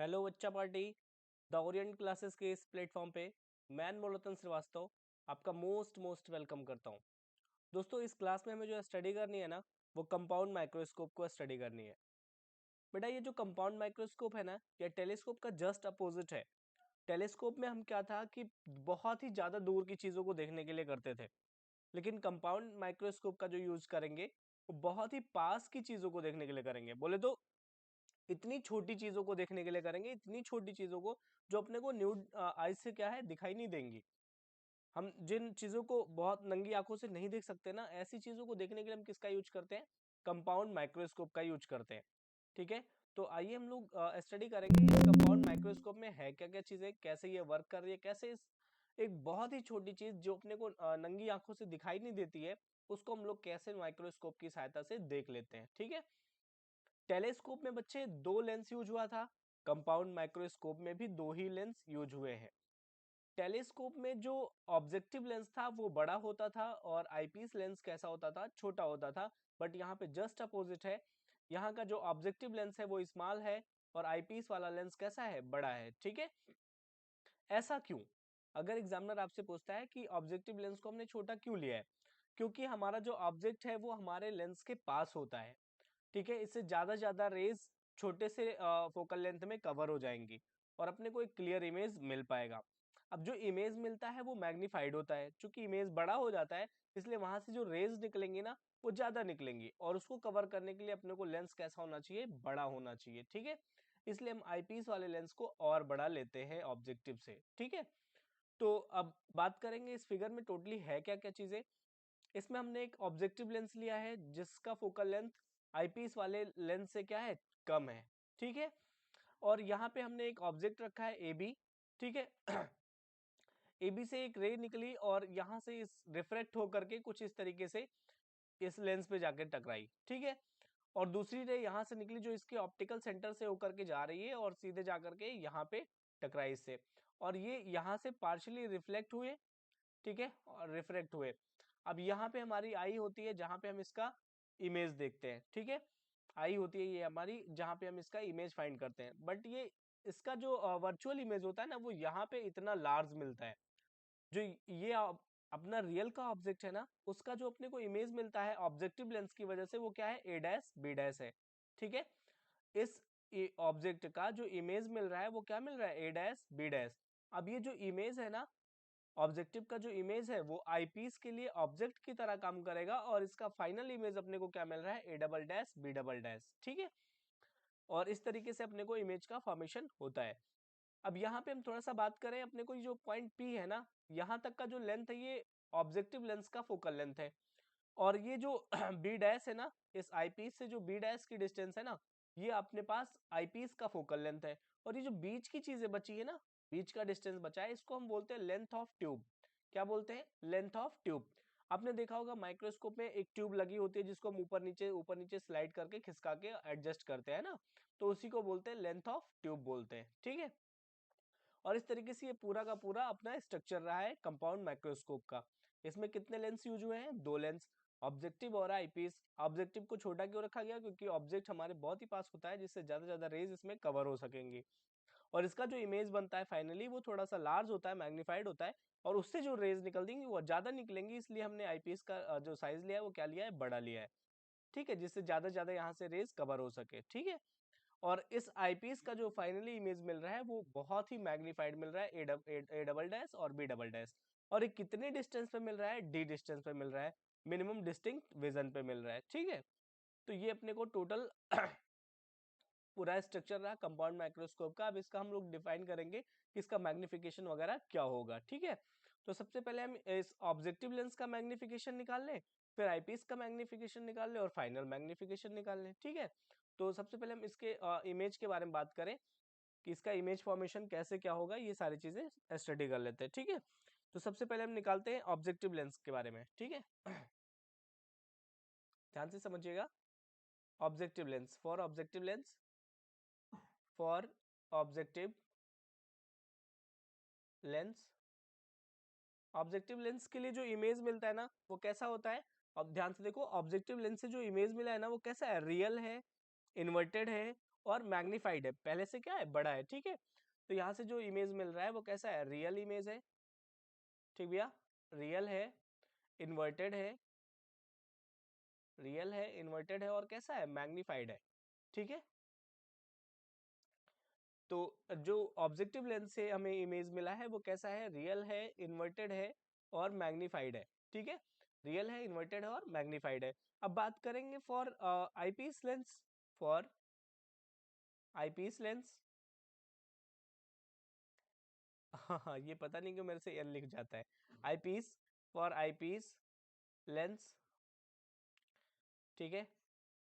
Hello बच्चा party. The Orient classes के इस प्लेटफॉर्म पे मैं मोलतन श्रीवास्तव आपका मोस्ट वेलकम करता हूँ। दोस्तों, इस क्लास में हमें जो स्टडी करनी है ना, वो कंपाउंड माइक्रोस्कोप को स्टडी करनी है। बेटा, ये जो कंपाउंड माइक्रोस्कोप है ना, ये टेलीस्कोप का जस्ट अपोजिट है। टेलीस्कोप में हम क्या था कि बहुत ही ज़्यादा दूर की चीज़ों को देखने के लिए करते थे, लेकिन कंपाउंड माइक्रोस्कोप का जो यूज़ करेंगे वो बहुत ही पास की चीज़ों को देखने के लिए करेंगे। बोले तो इतनी छोटी चीजों को देखने के लिए करेंगे, इतनी छोटी चीजों को जो अपने को न्यूड आइज से क्या है दिखाई नहीं देंगी। हम जिन चीजों को बहुत नंगी आंखों से नहीं देख सकते ना, ऐसी चीजों को देखने के लिए हम किसका यूज करते हैं? कंपाउंड माइक्रोस्कोप का यूज करते हैं। ठीक है, तो आइए हम लोग स्टडी करेंगे इस कंपाउंड माइक्रोस्कोप में है क्या क्या चीजें, कैसे ये वर्क कर रही है, कैसे इस एक बहुत ही छोटी चीज जो अपने को नंगी आंखों से दिखाई नहीं देती है, उसको हम लोग कैसे माइक्रोस्कोप की सहायता से देख लेते हैं। ठीक है, टेलीस्कोप में बच्चे दो लेंस यूज हुआ था, कंपाउंड माइक्रोस्कोप में भी दो ही लेंस यूज हुए हैं। टेलीस्कोप में जो ऑब्जेक्टिव लेंस था वो बड़ा होता था और आईपीस लेंस कैसा होता था? छोटा होता था। बट यहाँ पे जस्ट अपोजिट है, यहाँ का जो ऑब्जेक्टिव लेंस है वो स्मॉल है और आईपीस वाला लेंस कैसा है? बड़ा है। ठीक है, ऐसा क्यों? अगर एग्जामिनर आपसे पूछता है कि ऑब्जेक्टिव लेंस को हमने छोटा क्यों लिया है, क्योंकि हमारा जो ऑब्जेक्ट है वो हमारे लेंस के पास होता है। ठीक है, इससे ज्यादा रेज छोटे से फोकल लेंथ में कवर हो जाएंगी और अपने को एक क्लियर इमेज मिल पाएगा। अब जो इमेज मिलता है वो मैग्नीफाइड होता है, क्योंकि इमेज बड़ा हो जाता है, इसलिए वहां से जो रेज निकलेंगी ना वो ज्यादा निकलेंगी और उसको कवर करने के लिए अपने को लेंस कैसा होना चाहिए? बड़ा होना चाहिए। ठीक है, इसलिए हम आईपीस वाले लेंस को और बड़ा लेते हैं ऑब्जेक्टिव से। ठीक है, तो अब बात करेंगे इस फिगर में टोटली है क्या क्या चीजें। इसमें हमने एक ऑब्जेक्टिव लेंस लिया है जिसका फोकल लेंथ आईपीस वाले लेंस से क्या है? कम है। ठीक है, और यहाँ पे हमने एक ऑब्जेक्ट रखा है ए बी। ठीक है, ए बी से एक रे निकली और यहाँ से इस रिफ्रेक्ट होकर के कुछ इस तरीके से इस लेंस पे जाकर टकराई। ठीक है, और दूसरी रे यहाँ से निकली जो इसके ऑप्टिकल सेंटर से होकर के जा रही है और सीधे जाकर के यहाँ पे टकराई इससे, और ये यहाँ से पार्शियली रिफ्लेक्ट हुए। ठीक है, और रिफ्रेक्ट हुए। अब यहाँ पे हमारी आई होती है जहां पे हम इसका इमेज देखते हैं। ठीक है, आई होती है ये हमारी जहां पे हम इसका इमेज फाइंड करते हैं, बट ये इसका जो वर्चुअल इमेज होता है ना वो यहाँ पे इतना लार्ज मिलता है। जो ये अपना रियल का ऑब्जेक्ट है ना, उसका जो अपने को इमेज मिलता है ऑब्जेक्टिव लेंस की वजह से वो क्या है? ए डैश बी डैश है। ठीक है, इस ऑब्जेक्ट का जो इमेज मिल रहा है वो क्या मिल रहा है? ए डैश बी डैश। अब ये जो इमेज है ना, ऑब्जेक्टिव का जो इमेज है वो आईपीस के लिए ऑब्जेक्ट की तरह काम करेगा और इसका फाइनल इमेज अपने को क्या मिल रहा है? A double dash B double dash. ठीक है, और इस तरीके से अपने को इमेज का फॉर्मेशन होता है। अब यहाँ पे हम थोड़ा सा बात करें, अपने को जो पॉइंट पी है ना, यहाँ तक का जो लेंथ है ये ऑब्जेक्टिव लेंस का फोकल लेंथ है, और ये जो बी डैश है ना, इस आईपीस से जो बी डैश की डिस्टेंस है ना, ये अपने पास आईपीस का फोकल लेंथ है। और ये जो बीच की चीजें बची है ना, बीच का डिस्टेंस बचा है, इसको हम बोलते हैं लेंथ ऑफ ट्यूब। क्या बोलते हैं? Length of tube. आपने देखा होगा माइक्रोस्कोप में एक ट्यूब लगी होती है जिसको हम ऊपर नीचे स्लाइड करके खिसका के एडजस्ट करते हैं ना, तो उसी को बोलते हैं लेंथ ऑफ ट्यूब बोलते हैं। ठीक है, और इस तरीके से ये पूरा का पूरा अपना स्ट्रक्चर रहा है कंपाउंड माइक्रोस्कोप का। इसमें कितने लेंस यूज हुए हैं? दो लेंस, ऑब्जेक्टिव और आईपीस। ऑब्जेक्टिव को छोटा क्यों रखा गया? क्योंकि ऑब्जेक्ट हमारे बहुत ही पास होता है, जिससे ज्यादा रेज इसमें कवर हो सकेंगी, और इसका जो इमेज बनता है फाइनली वो थोड़ा सा लार्ज होता है, मैग्नीफाइड होता है, और उससे जो रेज निकल देंगी वो ज्यादा निकलेंगी, इसलिए हमने आईपीएस का जो साइज लिया है वो क्या लिया है? बड़ा लिया है। ठीक है, जिससे ज्यादा यहाँ से रेज कवर हो सके। ठीक है, और इस आईपीएस का जो फाइनली इमेज मिल रहा है वो बहुत ही मैग्नीफाइड मिल रहा है, ए डबल डैश और बी डबल डैश। और ये कितने डिस्टेंस पे मिल रहा है? डी डिस्टेंस पे मिल रहा है, मिनिमम डिस्टिंक्ट विजन पे मिल रहा है। ठीक है, तो ये अपने को टोटल पूरा स्ट्रक्चर रहा कंपाउंड माइक्रोस्कोप का। अब इसका हम लोग डिफाइन करेंगे कि इसका मैग्निफिकेशन वगैरह क्या होगा। ठीक है, तो सबसे पहले हम इस ऑब्जेक्टिव लेंस का मैग्निफिकेशन निकाल लें, फिर आईपीएस का मैग्निफिकेशन निकाल लें और फाइनल मैग्निफिकेशन निकाल लें। ठीक है, तो सबसे पहले हम इसके इमेज के बारे में बात करें कि इसका इमेज फॉर्मेशन कैसे क्या होगा, ये सारी चीजें स्टडी कर लेते हैं। ठीक है, तो सबसे पहले हम निकालते हैं ऑब्जेक्टिव लेंस के बारे में। ठीक है, ध्यान से समझिएगा। Objective lens, for objective lens, objective lens के लिए जो इमेज मिलता है ना वो कैसा होता है? अब ध्यान से देखो, ऑब्जेक्टिव लेंस से जो इमेज मिला है ना वो कैसा है? रियल है, इन्वर्टेड है, और मैग्नीफाइड है, पहले से क्या है, बड़ा है, ठीक है। तो यहाँ से जो इमेज मिल रहा है वो कैसा है, रियल इमेज है, ठीक भैया, रियल है, इन्वर्टेड है, रियल है, इन्वर्टेड है और कैसा है, मैग्नीफाइड है, ठीक है। तो जो ऑब्जेक्टिव लेंस से हमें इमेज मिला है वो कैसा है, रियल है, इन्वर्टेड है और मैग्नीफाइड है, ठीक है। रियल है, इन्वर्टेड है और मैग्नीफाइड है। अब बात करेंगे for eyepiece lens, for eyepiece lens. हाँ, ये पता नहीं क्यों मेरे से एल लिख जाता है। आईपीस, फॉर आईपीस लेंस, ठीक है।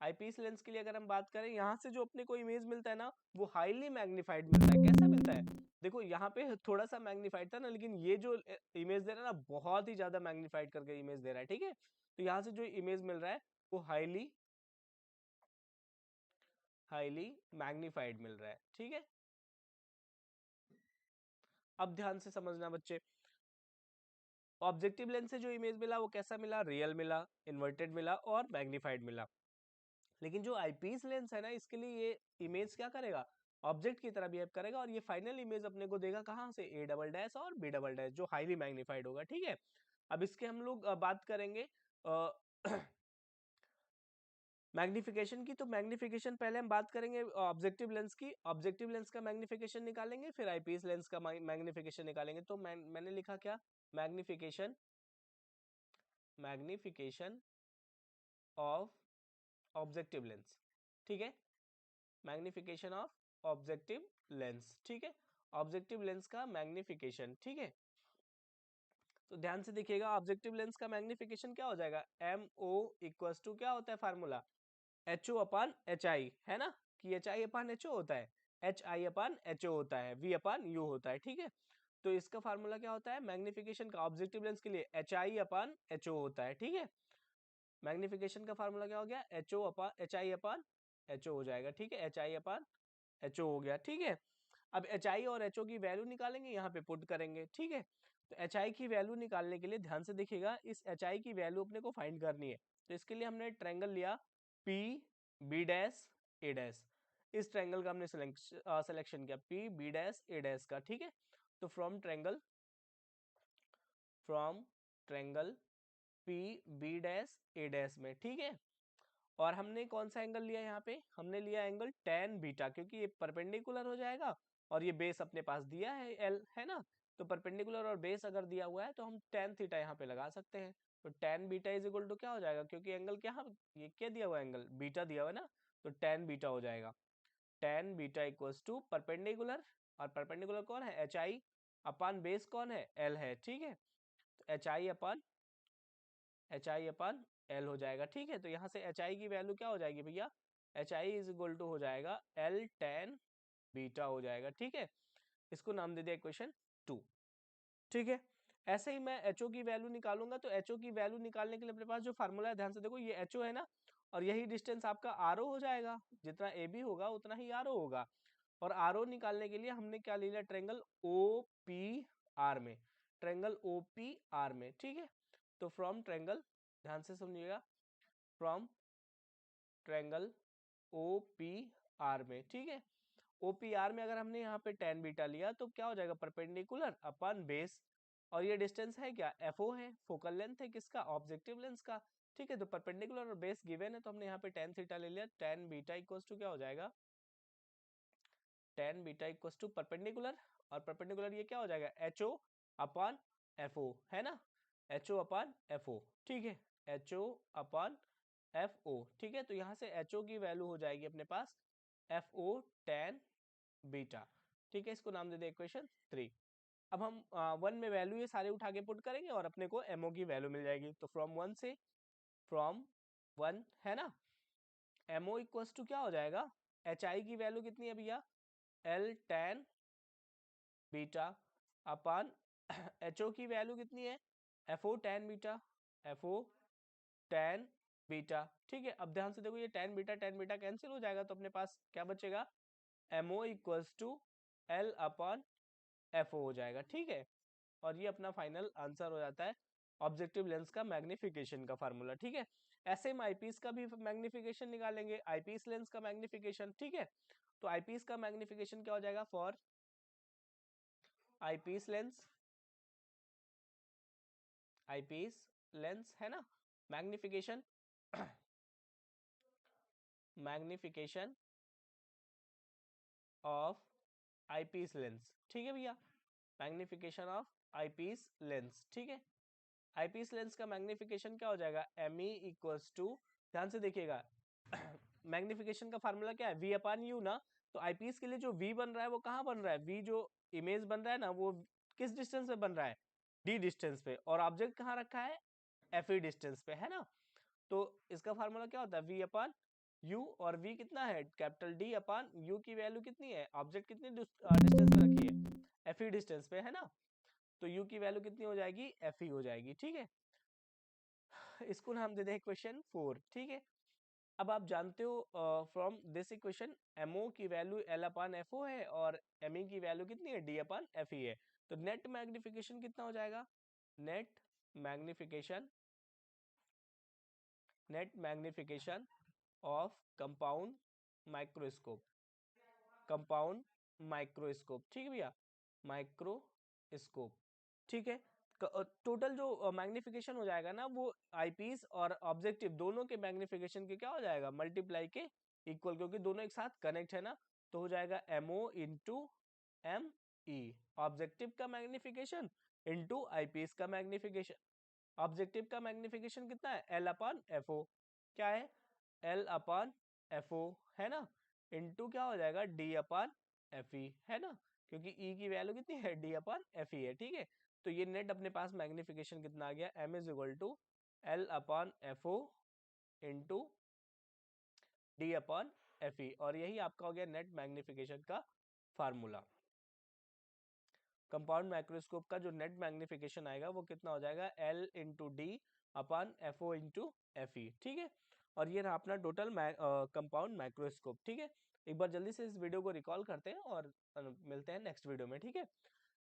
आईपीस लेंस के लिए अगर हम बात करें, यहाँ से जो अपने को इमेज मिलता है ना वो हाईली मैग्नीफाइड मिलता है। कैसा मिलता है, देखो यहाँ पे थोड़ा सा मैग्नीफाइड था ना, लेकिन ये जो इमेज दे रहा है ना बहुत ही ज्यादा मैग्नीफाइड करके इमेज दे रहा है, ठीक है। तो यहाँ से जो इमेज मिल रहा है वो हाईली हाईली मैग्नीफाइड मिल रहा है, ठीक है। अब ध्यान से समझना बच्चे, ऑब्जेक्टिव लेंस से जो इमेज मिला वो कैसा मिला, रियल मिला, इन्वर्टेड मिला और मैग्नीफाइड मिला। लेकिन जो आईपीस लेंस है ना इसके लिए ये इमेज क्या करेगा, ऑब्जेक्ट की तरह बिहेव करेगा और ये फाइनल इमेज अपने को देगा कहाँ से, ए डबल डैश और बी डबल डैश, जो हाईली मैग्नीफाइड होगा, ठीक है। अब इसके हम लोग बात करेंगे मैग्निफिकेशन की। तो मैग्निफिकेशन पहले हम बात करेंगे ऑब्जेक्टिव लेंस की, ऑब्जेक्टिव लेंस का मैग्निफिकेशन निकालेंगे, फिर आईपीस लेंस का मैग्निफिकेशन निकालेंगे। तो मैंने लिखा क्या, magnification, magnification of objective lens, ठीक है। मैग्निफिकेशन ऑफ ऑब्जेक्टिव लेंस, ठीक है, ऑब्जेक्टिव लेंस का मैग्निफिकेशन, ठीक है। तो ध्यान से देखिएगा, ऑब्जेक्टिव लेंस का मैग्निफिकेशन क्या हो जाएगा, एम ओ इक्वल्स टू क्या होता है formula, H O upon H I, है ना, कि एच आई अपान एच ओ होता है, एच आई अपान एच ओ होता है, वी अपान यू होता है, ठीक है। तो इसका फार्मूला क्या होता है मैग्निफिकेशन का, ऑब्जेक्टिव लेंस के लिए एच आई अपान एच ओ होता है, ठीक है। मैग्निफिकेशन का फार्मूला क्या हो गया, H O upon H I upon H O हो जाएगा, ठीक है, H I upon H O हो गया, ठीक है। अब एच आई और एच ओ की वैल्यू निकालेंगे, यहाँ पे पुट करेंगे, ठीक है। तो एच आई की वैल्यू निकालने के लिए ध्यान से देखिएगा, इस एच आई की वैल्यू अपने को फाइंड करनी है। तो इसके लिए हमने ट्रायंगल लिया P B dash A dash, इस ट्रायंगल का हमने सिलेक्शन किया P B dash A dash का, ठीक है। तो from triangle P B dash A dash में, ठीक है। और हमने कौन सा एंगल लिया, यहाँ पे हमने लिया एंगल tan बीटा, क्योंकि ये परपेंडिकुलर हो जाएगा और ये बेस अपने पास दिया है एल, है ना। तो परपेंडिकुलर और बेस अगर दिया हुआ है तो हम tan थीटा यहाँ पे लगा सकते हैं। तो tan beta is equal to क्या हो जाएगा, क्योंकि एंगल क्या, ये क्या दिया हुआ है, एंगल बीटा दिया हुआ है ना, तो tan बीटा हो जाएगा। tan beta equals to perpendicular, और परपेंडिकुलर कौन है, एच आई अपान बेस कौन है, एल है, ठीक है। तो एच आई अपन एल हो जाएगा, ठीक है। तो यहाँ से एच आई की वैल्यू क्या हो जाएगी भैया, H I is equal to हो जाएगा एल टेन बीटा हो जाएगा, ठीक है। इसको नाम दे दिया इक्वेशन 2, ठीक है। ऐसे ही मैं एच ओ की वैल्यू निकालूंगा, तो एच ओ की वैल्यू निकालने के लिए अपने पास जो फार्मूला है, ध्यान से देखो, ये एच ओ है ना, और यही डिस्टेंस आपका आर ओ हो जाएगा, जितना ए बी होगा उतना ही आर ओ होगा। और आर ओ निकालने के लिए हमने क्या ले लिया, ट्रायंगल ओ पी आर में, ट्रायंगल ओ पी आर में, ठीक है। तो फ्रॉम ट्रायंगल, ध्यान से समझिएगा, from triangle O P R में, ठीक है। ओ पी आर में अगर हमने यहाँ पे tan बीटा लिया तो क्या हो जाएगा, परपेंडिकुलर अपन बेस, और ये डिस्टेंस है क्या, एफ ओ है, फोकल लेंथ है किसका, ऑब्जेक्टिव लेंस का, ठीक है। तो परपेंडिकुलर और बेस गिवन है, तो हमने यहाँ पे tan थीटा ले लिया, tan बीटा इक्वल्स टू क्या हो जाएगा, tan beta equals to perpendicular, और परपेंडिकुलर ये क्या हो जाएगा, H O upon F O, है ना, H O upon F O, ठीक है, H O upon F O, ठीक है। तो यहाँ से एच ओ की वैल्यू हो जाएगी अपने पास एफ ओ tan बीटा, ठीक है। इसको नाम दे दे इक्वेशन 3। अब हम वन में वैल्यू ये सारे उठा के पुट करेंगे और अपने को एमओ की वैल्यू मिल जाएगी। तो फ्रॉम वन है ना, एमओ इक्वल्स टू क्या हो जाएगा, एच आई की वैल्यू कितनी है भैया, L tan beta upon H O की वैल्यू कितनी है, F O tan beta, F O tan beta, ठीक है। अब ध्यान से देखो, ये tan बीटा कैंसिल हो जाएगा, तो अपने पास क्या बचेगा, MO equals to L upon F O हो जाएगा, ठीक है। और ये अपना फाइनल आंसर हो जाता है ऑब्जेक्टिव लेंस का मैग्निफिकेशन का फार्मूला, ठीक है। ऐसे हम आईपीस का भी मैग्निफिकेशन निकालेंगे, आईपीस लेंस का मैग्निफिकेशन, ठीक है। तो आईपीस का मैग्निफिकेशन क्या हो जाएगा for eyepiece lens, eyepiece lens है ना, magnification magnification of eyepiece lens, ठीक है भैया, मैग्निफिकेशन ऑफ आईपीस लेंस, ठीक है। आईपीस लेंस का मैग्निफिकेशन क्या हो जाएगा, एम ई इक्वल्स टू, ध्यान से देखिएगा मैग्निफिकेशन का फार्मूला क्या है, वी अपान यू ना। तो आईपीस के लिए जो वी बन रहा है वो कहाँ बन रहा है, वी जो इमेज बन रहा है ना वो किस डिस्टेंस पे बन रहा है, डी डिस्टेंस पे, और ऑब्जेक्ट कहाँ रखा है, एफ ई डिस्टेंस पे, है ना। तो इसका फार्मूला क्या होता है, वी अपान यू, और वी कितना है, कैपिटल डी अपान यू की वैल्यू कितनी है, ऑब्जेक्ट कितनी डिस्टेंस पे रखी है, एफ ई डिस्टेंस पे, है ना। तो यू की वैल्यू कितनी हो जाएगी, एफ ई हो जाएगी, ठीक है। इसको ना हम देते हैं क्वेश्चन 4, ठीक है। अब आप जानते हो फ्रॉम दिस इक्वेशन एमओ की value L upon F O है और एम ई की वैल्यू कितनी है, डी अपान एफ ई है। तो नेट मैग्निफिकेशन कितना हो जाएगा, net magnification, net magnification of compound microscope, compound microscope, ठीक है भैया, माइक्रोस्कोप, ठीक है। टोटल जो मैग्निफिकेशन हो जाएगा ना वो आईपीस और ऑब्जेक्टिव दोनों के मैग्निफिकेशन के क्या हो जाएगा, मल्टीप्लाई के इक्वल, क्योंकि दोनों एक साथ कनेक्ट है ना। तो हो जाएगा MO into M E, objective का मैग्निफिकेशन इंटू आईपीस का मैग्निफिकेशन। ऑब्जेक्टिव का मैग्निफिकेशन कितना है, एल अपॉन एफ ओ, क्या है, एल अपॉन एफ ओ, है ना, इंटू क्या हो जाएगा, डी अपॉन एफ ई, है ना, क्योंकि ई की वैल्यू कितनी है, डी अपॉन एफ ई है, ठीक है। तो ये नेट अपने पास मैग्निफिकेशन कितना आ गया, M is equal to L upon F O into D upon F E, और यही आपका हो गया नेट मैग्निफिकेशन का फार्मूला। कंपाउंड माइक्रोस्कोप का जो नेट मैग्निफिकेशन आएगा वो कितना हो जाएगा, L into D upon F O into F E, ठीक है। और ये रहा अपना टोटल कंपाउंड माइक्रोस्कोप, ठीक है। एक बार जल्दी से इस वीडियो को रिकॉल करते हैं और मिलते हैं नेक्स्ट वीडियो में, ठीक है।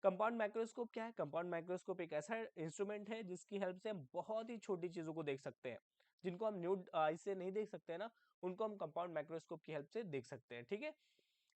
कंपाउंड माइक्रोस्कोप क्या है, कंपाउंड माइक्रोस्कोप एक ऐसा इंस्ट्रूमेंट है जिसकी हेल्प से हम बहुत ही छोटी चीजों को देख सकते हैं, जिनको हम न्यूड आई से नहीं देख सकते हैं ना, उनको हम कंपाउंड माइक्रोस्कोप की हेल्प से देख सकते हैं, ठीक है।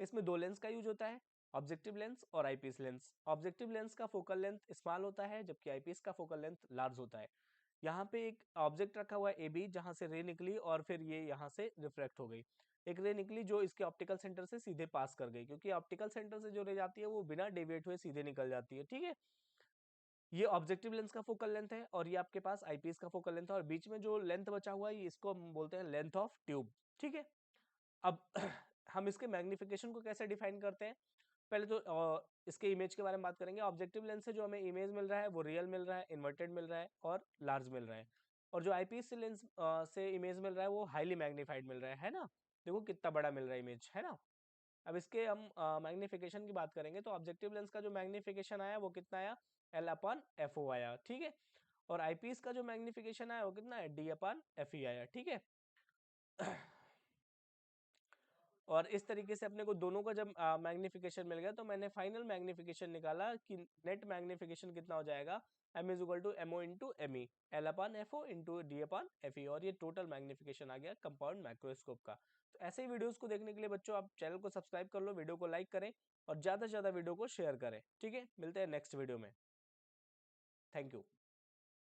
इसमें दो लेंस का यूज होता है, ऑब्जेक्टिव लेंस और आईपीस लेंस। ऑब्जेक्टिव लेंस का फोकल लेंथ स्मॉल होता है जबकि आईपीस का फोकल लेंथ लार्ज होता है। यहाँ पे एक ऑब्जेक्ट रखा हुआ है ए बी, जहां से रे निकली और फिर ये यहाँ से रिफ्लेक्ट हो गई, एक रे निकली जो इसके ऑप्टिकल सेंटर से सीधे पास कर गई, क्योंकि ऑप्टिकल सेंटर से जो रे जाती है वो बिना डेविएट हुए सीधे निकल जाती है, ठीक है। ये ऑब्जेक्टिव लेंस का फोकल लेंथ है और ये आपके पास आईपीएस का फोकल लेंथ है, और बीच में जो लेंथ बचा हुआ है इसको हम बोलते हैं लेंथ ऑफ ट्यूब, ठीक है। अब हम इसके मैग्निफिकेशन को कैसे डिफाइन करते हैं, पहले तो इसके इमेज के बारे में बात करेंगे। ऑब्जेक्टिव लेंस से जो हमें इमेज मिल रहा है वो रियल मिल रहा है, इन्वर्टेड मिल रहा है और लार्ज मिल रहा है, और जो आईपीएस से लेंस से इमेज मिल रहा है वो हाईली मैग्नीफाइड मिल रहा है ना। देखो कितना बड़ा मिल रहा है इमेज, है ना। अब इसके हम मैग्निफिकेशन की बात करेंगे तो ऑब्जेक्टिव लेंस का जो मैग्निफिकेशन आया वो कितना आया, एल अपन एफ ओ आया, ठीक है। और आईपीएस का जो मैग्निफिकेशन आया वो कितना है, डी अपन एफ ई आया, ठीक है। और इस तरीके से अपने को दोनों का जब मैग्निफिकेशन मिल गया तो मैंने फाइनल मैग्निफिकेशन निकाला कि नेट मैग्निफिकेशन कितना हो जाएगा, M is equal to M O into M E, L upon F O into D upon F E, और ये टोटल मैग्निफिकेशन आ गया कंपाउंड माइक्रोस्कोप का। तो ऐसे ही वीडियोस को देखने के लिए बच्चों आप चैनल को सब्सक्राइब कर लो, वीडियो को लाइक करें और ज़्यादा से ज़्यादा वीडियो को शेयर करें, ठीक है। मिलते हैं नेक्स्ट वीडियो में, थैंक यू।